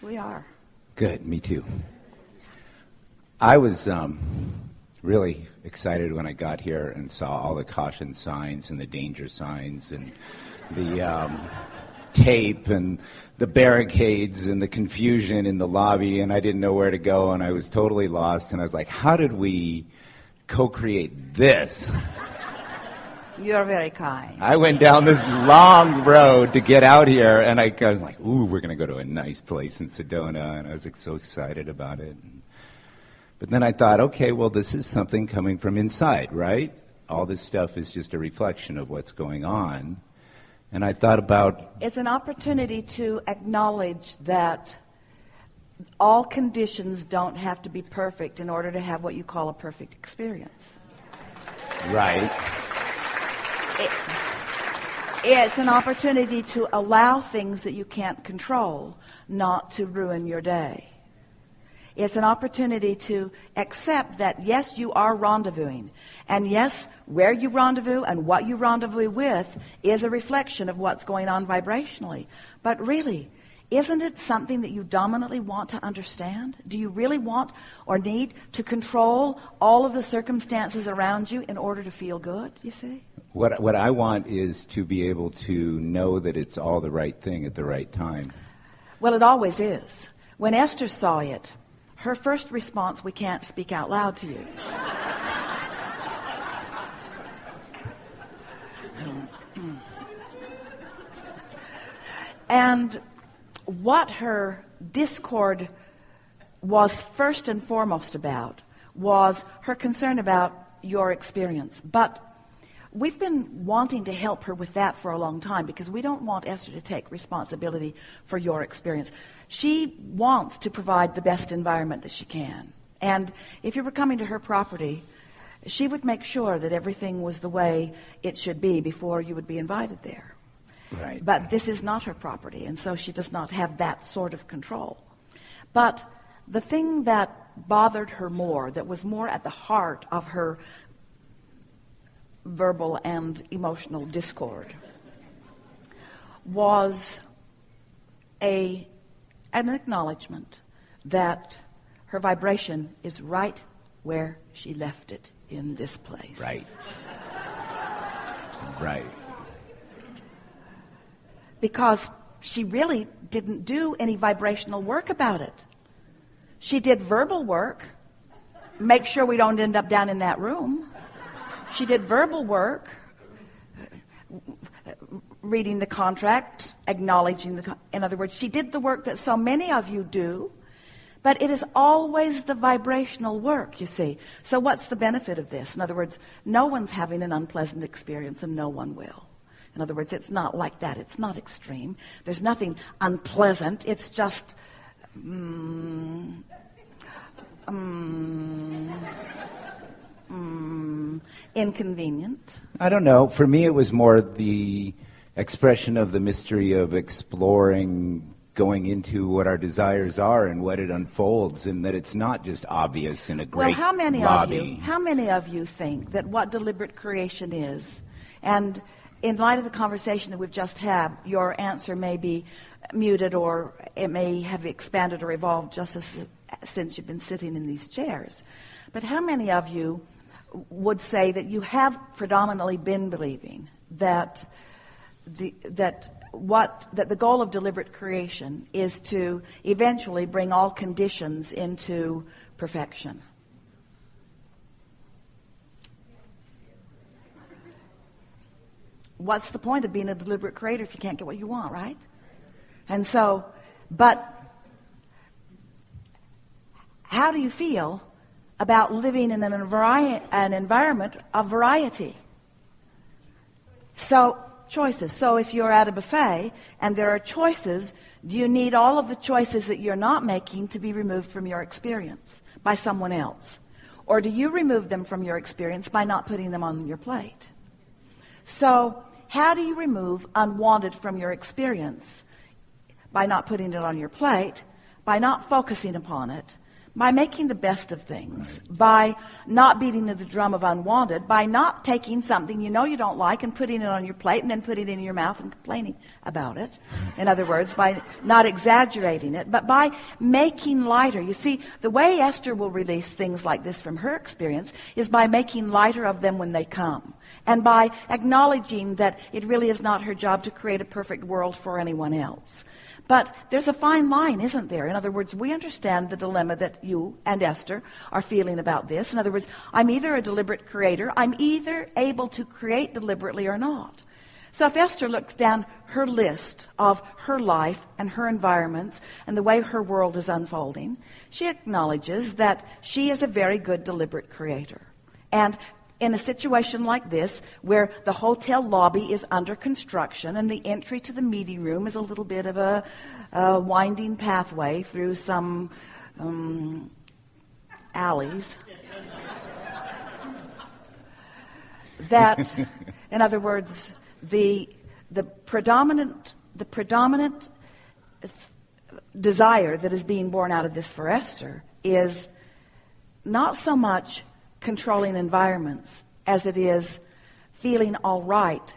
we are. Good, me too. I was really excited when I got here and saw all the caution signs and the danger signs and the tape and the barricades and the confusion in the lobby, and I didn't know where to go, and I was totally lost, and I was like, how did we co-create this? You're very kind. I went down this long road to get out here, and I was like, ooh, we're going to go to a nice place in Sedona, and I was like, so excited about it. But then I thought, okay, well, this is something coming from inside, right? All this stuff is just a reflection of what's going on. And I thought about... It's an opportunity to acknowledge that all conditions don't have to be perfect in order to have what you call a perfect experience. Right. It's an opportunity to allow things that you can't control not to ruin your day. It's an opportunity to accept that, yes, you are rendezvousing. And yes, where you rendezvous and what you rendezvous with is a reflection of what's going on vibrationally. But really, isn't it something that you dominantly want to understand? Do you really want or need to control all of the circumstances around you in order to feel good, you see? What I want is to be able to know that it's all the right thing at the right time. Well, it always is. When Esther saw it, her first response, we can't speak out loud to you. And what her discord was first and foremost about was her concern about your experience. But we've been wanting to help her with that for a long time because we don't want Esther to take responsibility for your experience. She wants to provide the best environment that she can. And if you were coming to her property, she would make sure that everything was the way it should be before you would be invited there. Right. But this is not her property, and so she does not have that sort of control. But the thing that bothered her more, that was more at the heart of her verbal and emotional discord, was an acknowledgement that her vibration is right where she left it in this place. Right. Right. Because she really didn't do any vibrational work about it. She did verbal work, make sure we don't end up down in that room. She did verbal work, reading the contract, acknowledging in other words, she did the work that so many of you do, but it is always the vibrational work, you see. So what's the benefit of this? In other words, no one's having an unpleasant experience and no one will. In other words, it's not like that. It's not extreme. There's nothing unpleasant. It's just inconvenient. I don't know. For me, it was more the expression of the mystery of exploring, going into what our desires are and what it unfolds, and that it's not just obvious in a great Well, how many lobby. of you think that what deliberate creation is, and in light of the conversation that we've just had, your answer may be muted or it may have expanded or evolved just since you've been sitting in these chairs. But how many of you would say that you have predominantly been believing that the goal of deliberate creation is to eventually bring all conditions into perfection? What's the point of being a deliberate creator if you can't get what you want, right? And so, but how do you feel about living in an environment of variety? So, choices. So if you're at a buffet and there are choices, do you need all of the choices that you're not making to be removed from your experience by someone else? Or do you remove them from your experience by not putting them on your plate? So, how do you remove unwanted from your experience? By not putting it on your plate, by not focusing upon it, By making the best of things, by not beating the drum of unwanted, by not taking something you know you don't like and putting it on your plate and then putting it in your mouth and complaining about it. In other words, by not exaggerating it, but by making lighter. You see, the way Esther will release things like this from her experience is by making lighter of them when they come, and by acknowledging that it really is not her job to create a perfect world for anyone else. But there's a fine line, isn't there? In other words, we understand the dilemma that you and Esther are feeling about this. In other words, I'm either a deliberate creator, I'm either able to create deliberately or not. So if Esther looks down her list of her life and her environments and the way her world is unfolding, she acknowledges that she is a very good deliberate creator. And in a situation like this, where the hotel lobby is under construction and the entry to the meeting room is a little bit of a winding pathway through some alleys, that, in other words, the predominant desire that is being born out of this for Esther is not so much controlling environments as it is feeling all right,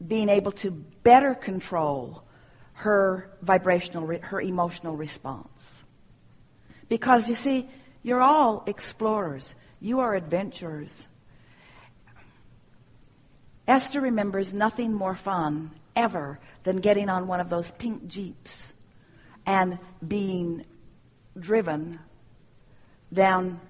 being able to better control her her emotional response. Because you see, you're all explorers, you are adventurers. Esther remembers nothing more fun ever than getting on one of those pink Jeeps and being driven down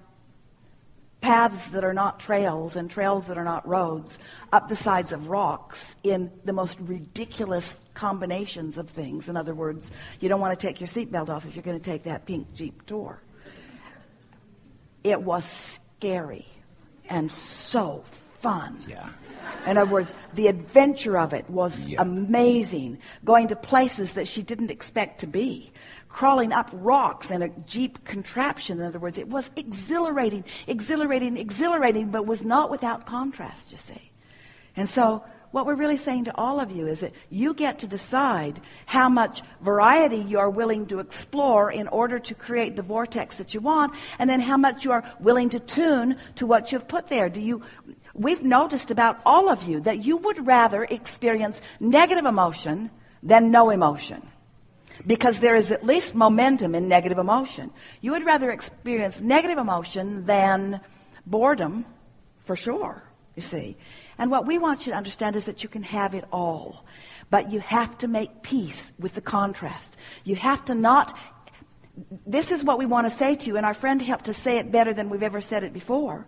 paths that are not trails and trails that are not roads, up the sides of rocks in the most ridiculous combinations of things. In other words, you don't want to take your seatbelt off if you're going to take that pink Jeep tour. It was scary and so fun. Yeah. In other words, the adventure of it was amazing. Going to places that she didn't expect to be. Crawling up rocks in a Jeep contraption. In other words, it was exhilarating, but was not without contrast, you see. And so what we're really saying to all of you is that you get to decide how much variety you are willing to explore in order to create the vortex that you want, and then how much you are willing to tune to what you've put there. We've noticed about all of you that you would rather experience negative emotion than no emotion. Because there is at least momentum in negative emotion. You would rather experience negative emotion than boredom, for sure, you see. And what we want you to understand is that you can have it all. But you have to make peace with the contrast. You have to not... This is what we want to say to you, and our friend helped us say it better than we've ever said it before.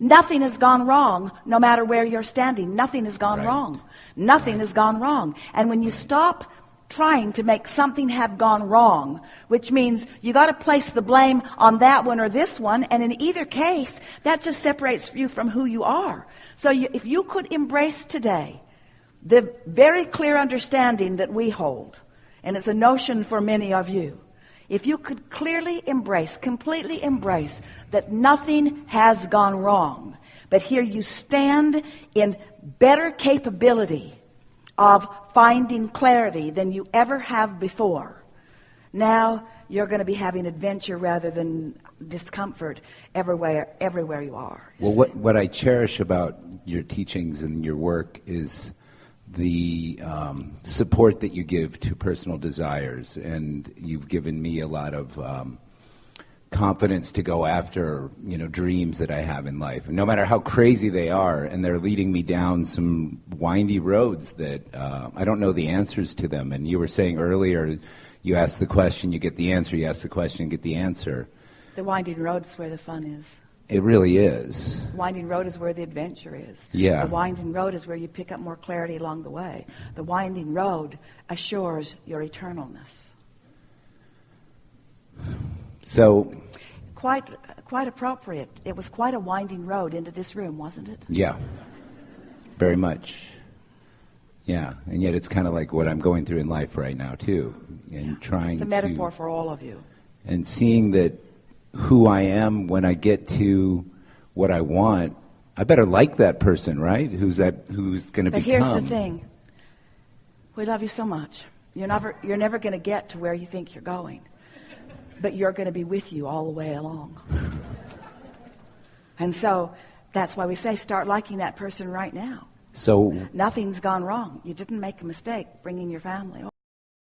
Nothing has gone wrong, no matter where you're standing. Nothing has gone wrong. Nothing has gone wrong. And when you stop trying to make something have gone wrong, which means you got to place the blame on that one or this one, and in either case, that just separates you from who you are. So if you could embrace today the very clear understanding that we hold, and it's a notion for many of you, if you could clearly embrace, completely embrace that nothing has gone wrong, but here you stand in better capability of finding clarity than you ever have before. Now you're going to be having adventure rather than discomfort everywhere you are. Well, what I cherish about your teachings and your work is the support that you give to personal desires, and you've given me a lot of confidence to go after, dreams that I have in life, and no matter how crazy they are, and they're leading me down some windy roads that I don't know the answers to them. And you were saying earlier, you ask the question, you get the answer. You ask the question, you get the answer. The winding road is where the fun is. It really is. The winding road is where the adventure is. Yeah. The winding road is where you pick up more clarity along the way. The winding road assures your eternalness. So, quite appropriate. It was quite a winding road into this room, wasn't it? Yeah, very much. Yeah, and yet it's kind of like what I'm going through in life right now too, and trying. It's a metaphor for all of you. And seeing that who I am when I get to what I want, I better like that person, right? Who's going to become. But here's the thing: we love you so much. You're never going to get to where you think you're going. but you're going to be with you all the way along. And so that's why we say start liking that person right now. So Nothing's gone wrong. You didn't make a mistake bringing your family over.